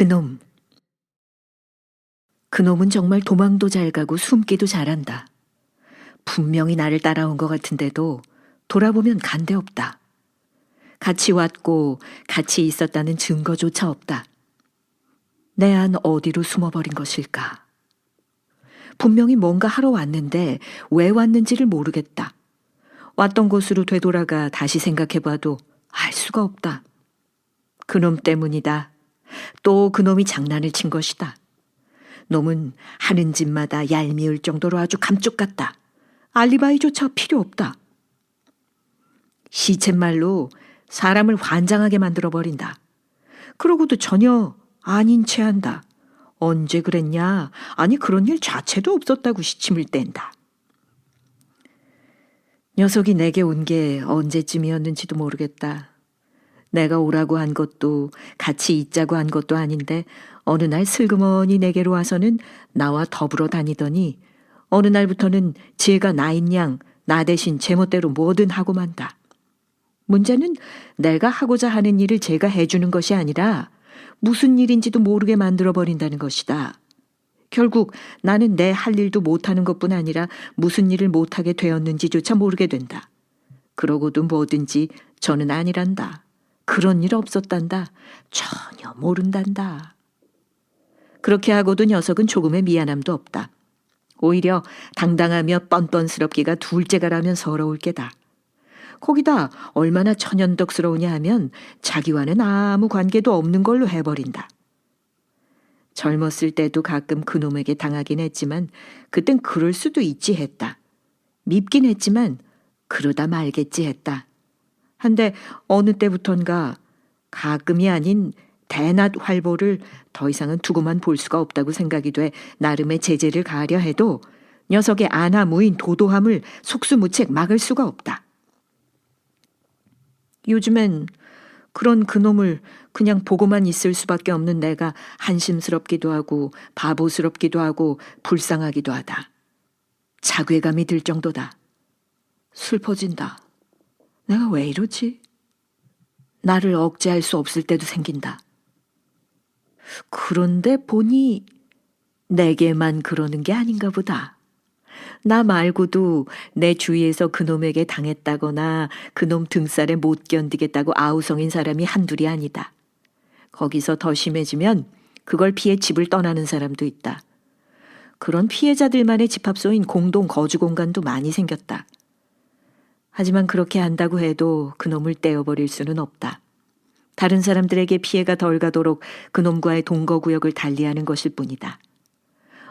그놈. 그놈은 정말 도망도 잘 가고 숨기도 잘한다. 분명히 나를 따라온 것 같은데도 돌아보면 간데없다. 같이 왔고 같이 있었다는 증거조차 없다. 내 안 어디로 숨어버린 것일까? 분명히 뭔가 하러 왔는데 왜 왔는지를 모르겠다. 왔던 곳으로 되돌아가 다시 생각해봐도 알 수가 없다. 그놈 때문이다. 또 그놈이 장난을 친 것이다. 놈은 하는 짓마다 얄미울 정도로 아주 감쪽 같다. 알리바이조차 필요 없다. 시쳇말로 사람을 환장하게 만들어버린다. 그러고도 전혀 아닌 채 한다. 언제 그랬냐? 아니 그런 일 자체도 없었다고 시침을 뗀다. 녀석이 내게 온 게 언제쯤이었는지도 모르겠다. 내가 오라고 한 것도 같이 있자고 한 것도 아닌데 어느 날 슬그머니 내게로 와서는 나와 더불어 다니더니 어느 날부터는 제가 나인 양 나 대신 제멋대로 뭐든 하고 만다. 문제는 내가 하고자 하는 일을 제가 해주는 것이 아니라 무슨 일인지도 모르게 만들어버린다는 것이다. 결국 나는 내 할 일도 못하는 것뿐 아니라 무슨 일을 못하게 되었는지조차 모르게 된다. 그러고도 뭐든지 저는 아니란다. 그런 일 없었단다. 전혀 모른단다. 그렇게 하고도 녀석은 조금의 미안함도 없다. 오히려 당당하며 뻔뻔스럽기가 둘째가라면 서러울 게다. 거기다 얼마나 천연덕스러우냐 하면 자기와는 아무 관계도 없는 걸로 해버린다. 젊었을 때도 가끔 그놈에게 당하긴 했지만 그땐 그럴 수도 있지 했다. 밉긴 했지만 그러다 말겠지 했다. 한데 어느 때부턴가 가끔이 아닌 대낮 활보를 더 이상은 두고만 볼 수가 없다고 생각이 돼 나름의 제재를 가하려 해도 녀석의 안하무인 도도함을 속수무책 막을 수가 없다. 요즘엔 그런 그놈을 그냥 보고만 있을 수밖에 없는 내가 한심스럽기도 하고 바보스럽기도 하고 불쌍하기도 하다. 자괴감이 들 정도다. 슬퍼진다. 내가 왜 이러지? 나를 억제할 수 없을 때도 생긴다. 그런데 보니 내게만 그러는 게 아닌가 보다. 나 말고도 내 주위에서 그놈에게 당했다거나 그놈 등살에 못 견디겠다고 아우성인 사람이 한둘이 아니다. 거기서 더 심해지면 그걸 피해 집을 떠나는 사람도 있다. 그런 피해자들만의 집합소인 공동 거주 공간도 많이 생겼다. 하지만 그렇게 한다고 해도 그놈을 떼어버릴 수는 없다. 다른 사람들에게 피해가 덜 가도록 그놈과의 동거구역을 달리하는 것일 뿐이다.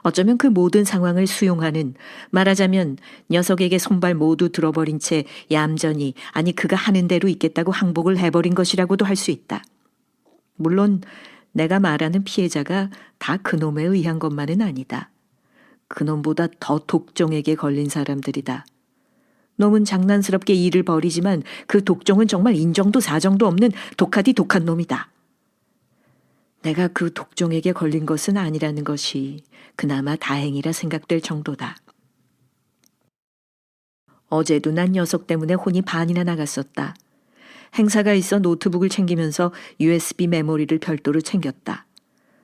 어쩌면 그 모든 상황을 수용하는, 말하자면 녀석에게 손발 모두 들어버린 채 얌전히, 아니 그가 하는 대로 있겠다고 항복을 해버린 것이라고도 할 수 있다. 물론 내가 말하는 피해자가 다 그놈에 의한 것만은 아니다. 그놈보다 더 독종에게 걸린 사람들이다. 놈은 장난스럽게 일을 벌이지만 그 독종은 정말 인정도 사정도 없는 독하디 독한 놈이다. 내가 그 독종에게 걸린 것은 아니라는 것이 그나마 다행이라 생각될 정도다. 어제도 난 녀석 때문에 혼이 반이나 나갔었다. 행사가 있어 노트북을 챙기면서 USB 메모리를 별도로 챙겼다.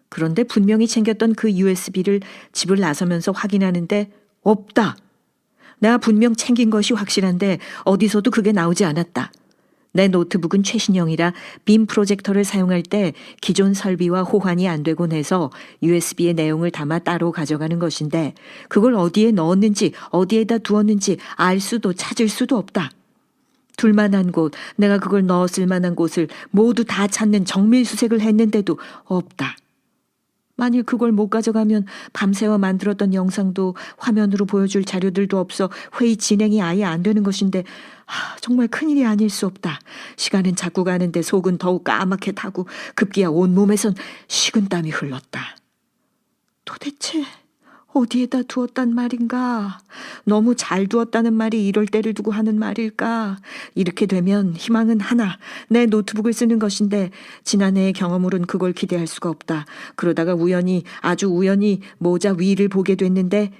그런데 분명히 챙겼던 그 USB를 집을 나서면서 확인하는데 없다. 내가 분명 챙긴 것이 확실한데 어디서도 그게 나오지 않았다. 내 노트북은 최신형이라 빔 프로젝터를 사용할 때 기존 설비와 호환이 안 되곤 해서 USB의 내용을 담아 따로 가져가는 것인데 그걸 어디에 넣었는지 어디에다 두었는지 알 수도 찾을 수도 없다. 둘만한 곳, 내가 그걸 넣었을 만한 곳을 모두 다 찾는 정밀수색을 했는데도 없다. 만일 그걸 못 가져가면 밤새워 만들었던 영상도 화면으로 보여줄 자료들도 없어 회의 진행이 아예 안 되는 것인데 정말 큰일이 아닐 수 없다. 시간은 자꾸 가는데 속은 더욱 까맣게 타고 급기야 온몸에선 식은땀이 흘렀다. 도대체 어디에다 두었단 말인가? 너무 잘 두었다는 말이 이럴 때를 두고 하는 말일까? 이렇게 되면 희망은 하나, 내 노트북을 쓰는 것인데 지난해의 경험으론 그걸 기대할 수가 없다. 그러다가 아주 우연히 모자 위를 보게 됐는데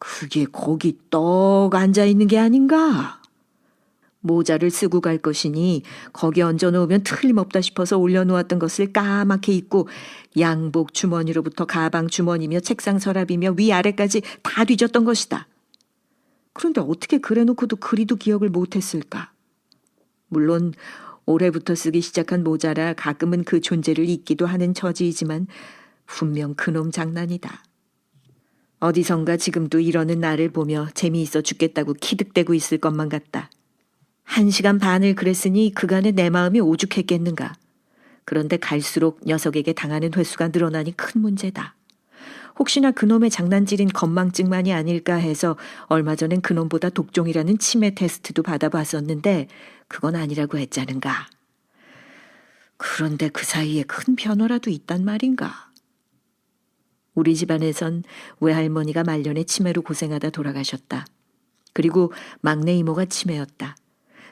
그게 거기 떡 앉아있는 게 아닌가? 모자를 쓰고 갈 것이니 거기 얹어놓으면 틀림없다 싶어서 올려놓았던 것을 까맣게 잊고 양복 주머니로부터 가방 주머니며 책상 서랍이며 위아래까지 다 뒤졌던 것이다. 그런데 어떻게 그래놓고도 그리도 기억을 못했을까? 물론 올해부터 쓰기 시작한 모자라 가끔은 그 존재를 잊기도 하는 처지이지만 분명 그놈 장난이다. 어디선가 지금도 이러는 나를 보며 재미있어 죽겠다고 키득대고 있을 것만 같다. 1시간 반을 그랬으니 그간에 내 마음이 오죽했겠는가. 그런데 갈수록 녀석에게 당하는 횟수가 늘어나니 큰 문제다. 혹시나 그놈의 장난질인 건망증만이 아닐까 해서 얼마 전엔 그놈보다 독종이라는 치매 테스트도 받아봤었는데 그건 아니라고 했자는가. 그런데 그 사이에 큰 변화라도 있단 말인가. 우리 집안에선 외할머니가 말년에 치매로 고생하다 돌아가셨다. 그리고 막내 이모가 치매였다.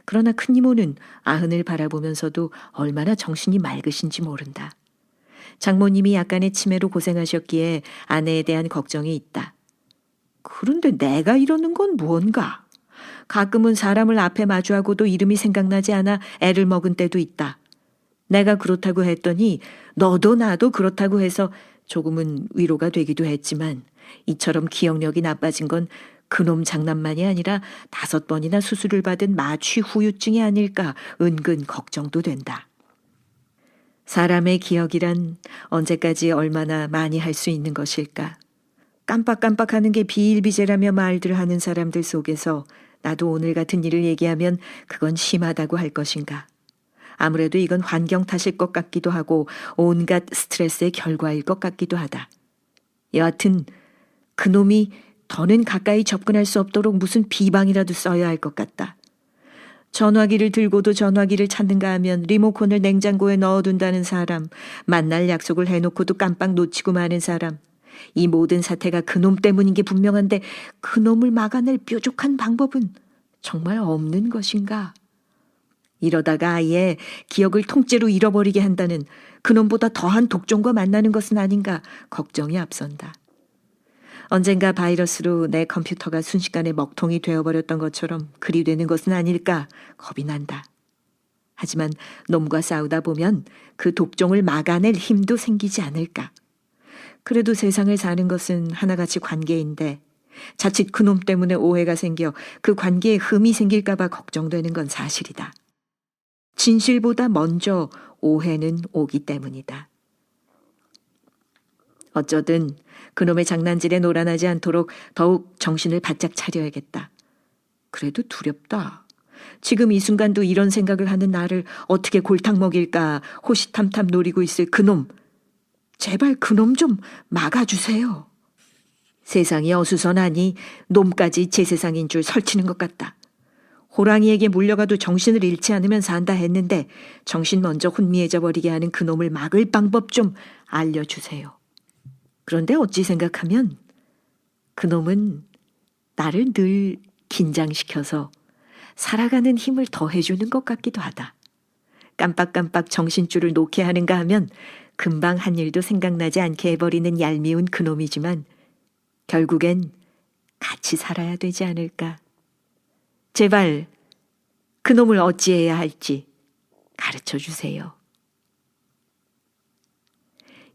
그러나 큰 이모는 아흔을 바라보면서도 얼마나 정신이 맑으신지 모른다. 장모님이 약간의 치매로 고생하셨기에 아내에 대한 걱정이 있다. 그런데 내가 이러는 건 무언가? 가끔은 사람을 앞에 마주하고도 이름이 생각나지 않아 애를 먹은 때도 있다. 내가 그렇다고 했더니 너도 나도 그렇다고 해서 조금은 위로가 되기도 했지만 이처럼 기억력이 나빠진 건 그놈 장난만이 아니라 5번이나 수술을 받은 마취 후유증이 아닐까 은근 걱정도 된다. 사람의 기억이란 언제까지 얼마나 많이 할 수 있는 것일까? 깜빡깜빡하는 게 비일비재라며 말들을 하는 사람들 속에서 나도 오늘 같은 일을 얘기하면 그건 심하다고 할 것인가? 아무래도 이건 환경 탓일 것 같기도 하고 온갖 스트레스의 결과일 것 같기도 하다. 여하튼 그놈이 더는 가까이 접근할 수 없도록 무슨 비방이라도 써야 할 것 같다. 전화기를 들고도 전화기를 찾는가 하면 리모컨을 냉장고에 넣어둔다는 사람, 만날 약속을 해놓고도 깜빡 놓치고 마는 사람. 이 모든 사태가 그놈 때문인 게 분명한데 그놈을 막아낼 뾰족한 방법은 정말 없는 것인가? 이러다가 아예 기억을 통째로 잃어버리게 한다는 그놈보다 더한 독종과 만나는 것은 아닌가 걱정이 앞선다. 언젠가 바이러스로 내 컴퓨터가 순식간에 먹통이 되어버렸던 것처럼 그리 되는 것은 아닐까 겁이 난다. 하지만 놈과 싸우다 보면 그 독종을 막아낼 힘도 생기지 않을까. 그래도 세상을 사는 것은 하나같이 관계인데 자칫 그놈 때문에 오해가 생겨 그 관계에 흠이 생길까 봐 걱정되는 건 사실이다. 진실보다 먼저 오해는 오기 때문이다. 어쩌든 그놈의 장난질에 놀아나지 않도록 더욱 정신을 바짝 차려야겠다. 그래도 두렵다. 지금 이 순간도 이런 생각을 하는 나를 어떻게 골탕 먹일까 호시탐탐 노리고 있을 그놈. 제발 그놈 좀 막아주세요. 세상이 어수선하니 놈까지 제 세상인 줄 설치는 것 같다. 호랑이에게 물려가도 정신을 잃지 않으면 산다 했는데 정신 먼저 혼미해져 버리게 하는 그놈을 막을 방법 좀 알려주세요. 그런데 어찌 생각하면 그놈은 나를 늘 긴장시켜서 살아가는 힘을 더해주는 것 같기도 하다. 깜빡깜빡 정신줄을 놓게 하는가 하면 금방 한 일도 생각나지 않게 해버리는 얄미운 그놈이지만 결국엔 같이 살아야 되지 않을까. 제발 그놈을 어찌해야 할지 가르쳐 주세요.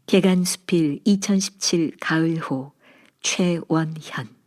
개간수필 2017 가을호 최원현